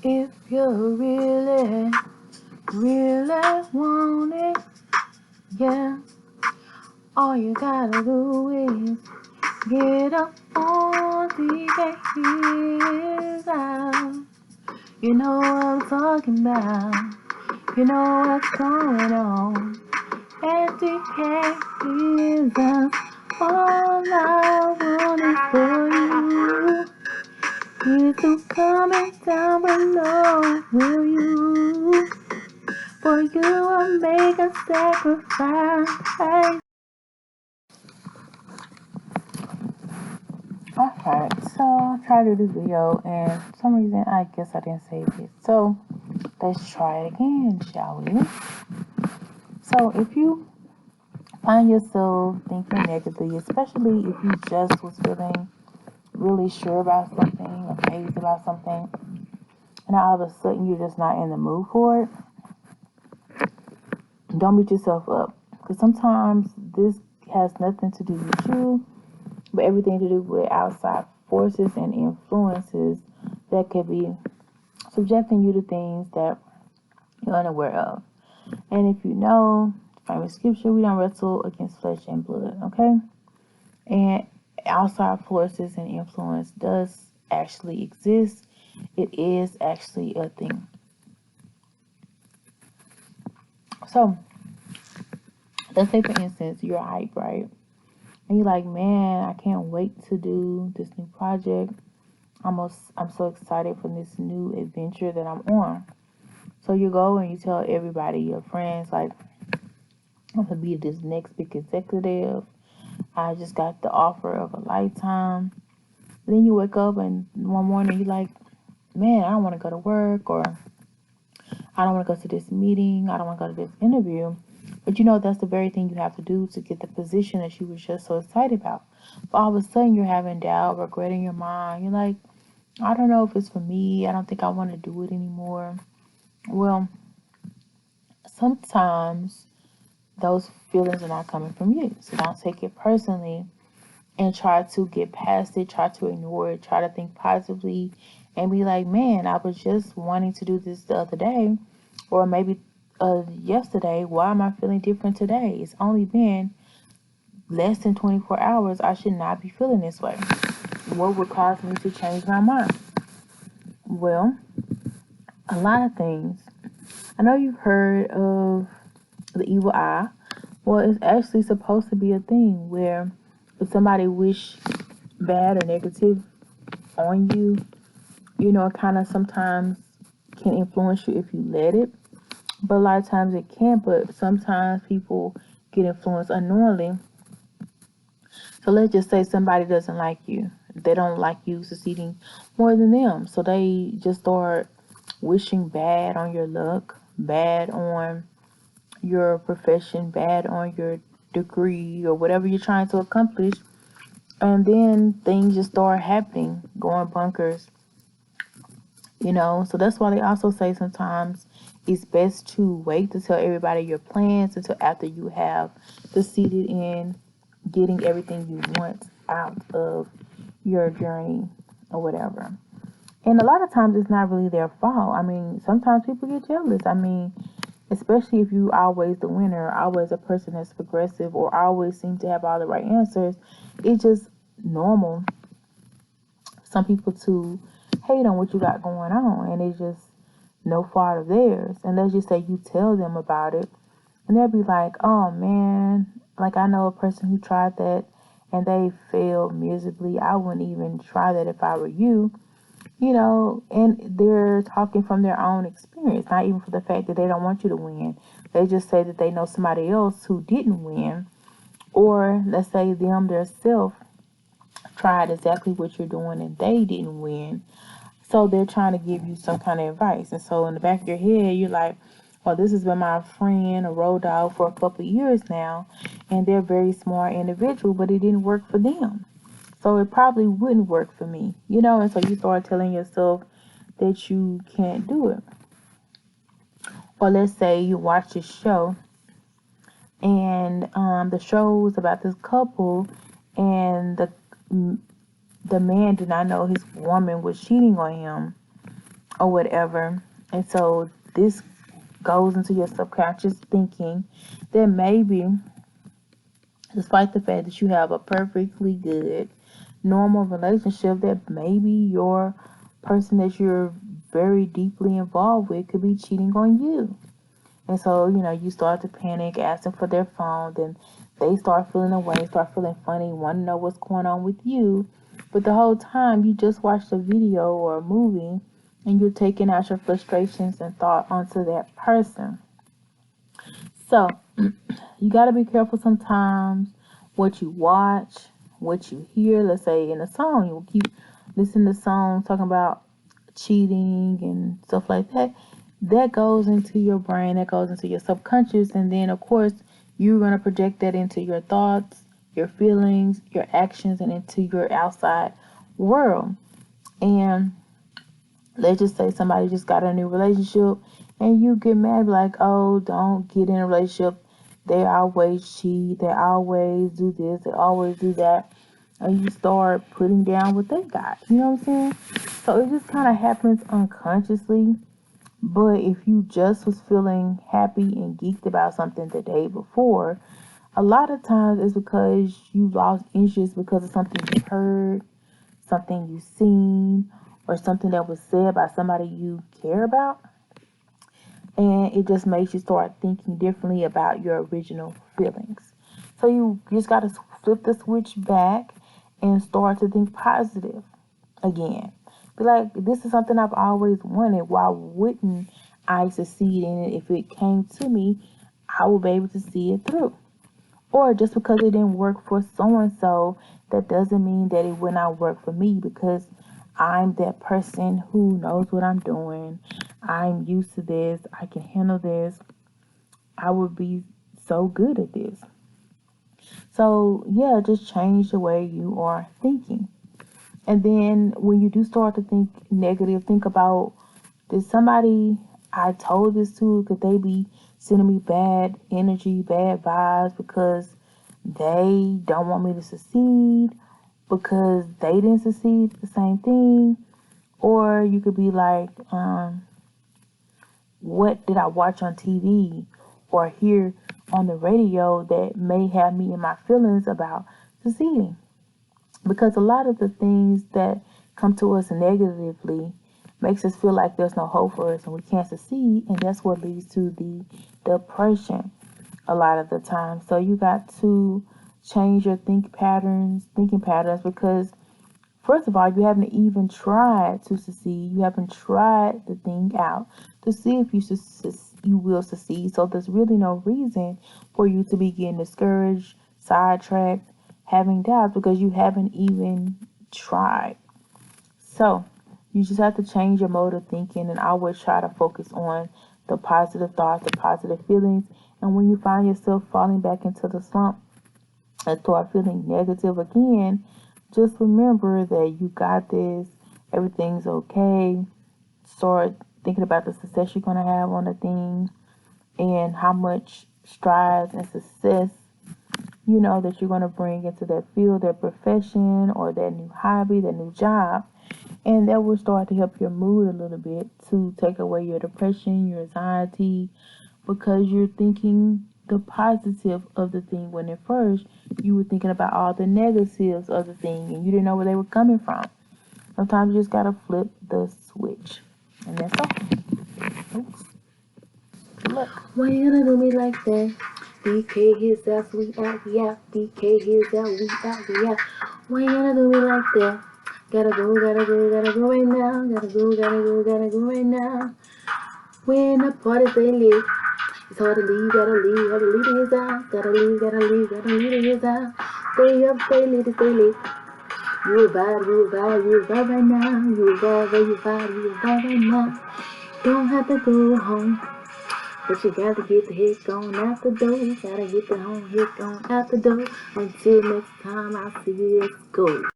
If you really, really want it, yeah, all you gotta do is get up on the heels out. You know what I'm talking about. You know what's going on. And the heels out. All I want is for you. You to comment down below, will you? For you I'll make a sacrifice. Alright, so I tried to do this video and for some reason I guess I didn't save it. So let's try it again, shall we? So if you find yourself thinking negatively, especially if you just was feeling really sure about something or phased about something, and all of a sudden you're just not in the mood for it, don't beat yourself up. Because sometimes this has nothing to do with you, but everything to do with outside forces and influences that could be subjecting you to things that you're unaware of. And if you know, famous scripture, we don't wrestle against flesh and blood, okay? And outside forces and influence does actually exist. It is actually a thing. So, let's say for instance, you're hype, right? And you're like, man, I can't wait to do this new project. I'm so excited for this new adventure that I'm on. So you go and you tell everybody, your friends, like, I'm gonna be this next big executive. I just got the offer of a lifetime. Then you wake up and one morning you're like, man, I don't want to go to work, or I don't want to go to this meeting. I don't want to go to this interview. But you know that's the very thing you have to do to get the position that you were just so excited about. But all of a sudden you're having doubt, regret in your mind. You're like, I don't know if it's for me. I don't think I want to do it anymore. Well, sometimes those feelings are not coming from you. So don't take it personally and try to get past it, try to ignore it, try to think positively and be like, man, I was just wanting to do this the other day or maybe yesterday. Why am I feeling different today? It's only been less than 24 hours. I should not be feeling this way. What would cause me to change my mind? Well, a lot of things. I know you've heard of the evil eye. Well, it's actually supposed to be a thing where if somebody wish bad or negative on you, you know, it kind of sometimes can influence you if you let it. But a lot of times it can, but sometimes people get influenced unknowingly. So let's just say somebody doesn't like you. They don't like you succeeding more than them. So they just start wishing bad on your luck, bad on your profession, bad on your degree or whatever you're trying to accomplish. And then things just start happening, going bunkers, you know. So that's why they also say sometimes it's best to wait to tell everybody your plans until after you have succeeded in getting everything you want out of your journey or whatever. And a lot of times it's not really their fault. I mean, sometimes people get jealous. I mean, especially if you always the winner, always a person that's progressive, or always seem to have all the right answers. It's just normal some people to hate on what you got going on, and it's just no fault of theirs. And let's just say you tell them about it, and they'll be like, oh man, like I know a person who tried that and they failed miserably. I wouldn't even try that if I were you. You know, and they're talking from their own experience, not even for the fact that they don't want you to win. They just say that they know somebody else who didn't win, or let's say them themselves tried exactly what you're doing and they didn't win. So they're trying to give you some kind of advice. And so in the back of your head, you're like, well, this has been my friend or road dog for a couple of years now, and they're a very smart individual, but it didn't work for them. So it probably wouldn't work for me, you know? And so you start telling yourself that you can't do it. Or let's say you watch this show and the show was about this couple, and the man did not know his woman was cheating on him. or whatever. And so this goes into your subconscious thinking that maybe, despite the fact that you have a perfectly good, normal relationship, that maybe your person that you're very deeply involved with could be cheating on you. And so, you start to panic, asking for their phone, then they start feeling away, start feeling funny, want to know what's going on with you. But the whole time, you just watched a video or a movie and you're taking out your frustrations and thought onto that person. So, you got to be careful sometimes what you watch, what you hear. Let's say in a song, you keep listening to songs talking about cheating and stuff like that. That goes into your brain, that goes into your subconscious, and then of course you're going to project that into your thoughts, your feelings, your actions, and into your outside world. And let's just say somebody just got a new relationship and you get mad like, oh, don't get in a relationship, they always cheat, they always do this, they always do that, and you start putting down what they got. You know what I'm saying? So it just kind of happens unconsciously. But if you just was feeling happy and geeked about something the day before, a lot of times it's because you lost interest because of something you heard, something you seen, or something that was said by somebody you care about. And it just makes you start thinking differently about your original feelings. So you just got to flip the switch back and start to think positive again. Be like, this is something I've always wanted. Why wouldn't I succeed in it? If it came to me, I will be able to see it through. Or just because it didn't work for so and so, that doesn't mean that it will not work for me, because I'm that person who knows what I'm doing. I'm used to this. I can handle this. I would be so good at this. So, yeah, just change the way you are thinking. And then when you do start to think negative, think about, did somebody I told this to, could they be sending me bad energy, bad vibes because they don't want me to succeed, because they didn't succeed the same thing? Or you could be like, what did I watch on TV or hear on the radio that may have me in my feelings about succeeding? Because a lot of the things that come to us negatively makes us feel like there's no hope for us and we can't succeed, and that's what leads to the depression a lot of the time. So you got to change your thinking patterns, because first of all, you haven't even tried to succeed. You haven't tried the thing out to see if you will succeed. So there's really no reason for you to be getting discouraged, sidetracked, having doubts, because you haven't even tried. So you just have to change your mode of thinking and always try to focus on the positive thoughts, the positive feelings. And when you find yourself falling back into the slump and start feeling negative again, just remember that you got this. Everything's okay. Start thinking about the success you're going to have on the things and how much strides and success that you're going to bring into that field, that profession, or that new hobby, that new job. And that will start to help your mood a little bit, to take away your depression, your anxiety, because you're thinking the positive of the thing, when at first you were thinking about all the negatives of the thing and you didn't know where they were coming from. Sometimes you just gotta flip the switch. And that's all. Oops. Good luck. Why you gonna do me like that? DK his ass, we out, we out. DK his out, we out, we out. Why you gonna do me like that? Gotta go, gotta go, gotta go right now. Gotta go, gotta go, gotta go right now. When the party's they lit, it's hard to leave, gotta leave, hard to leave to his house. Gotta leave, gotta leave, gotta leave to his house. Stay up, stay lit, stay lit. You a vibe, you a vibe, you a vibe right now. You a vibe, you a vibe, you a vibe right now. Don't have to go home, but you gotta get the hit going out the door. Gotta get the home hit going out the door. Until next time, I see you. Let's go.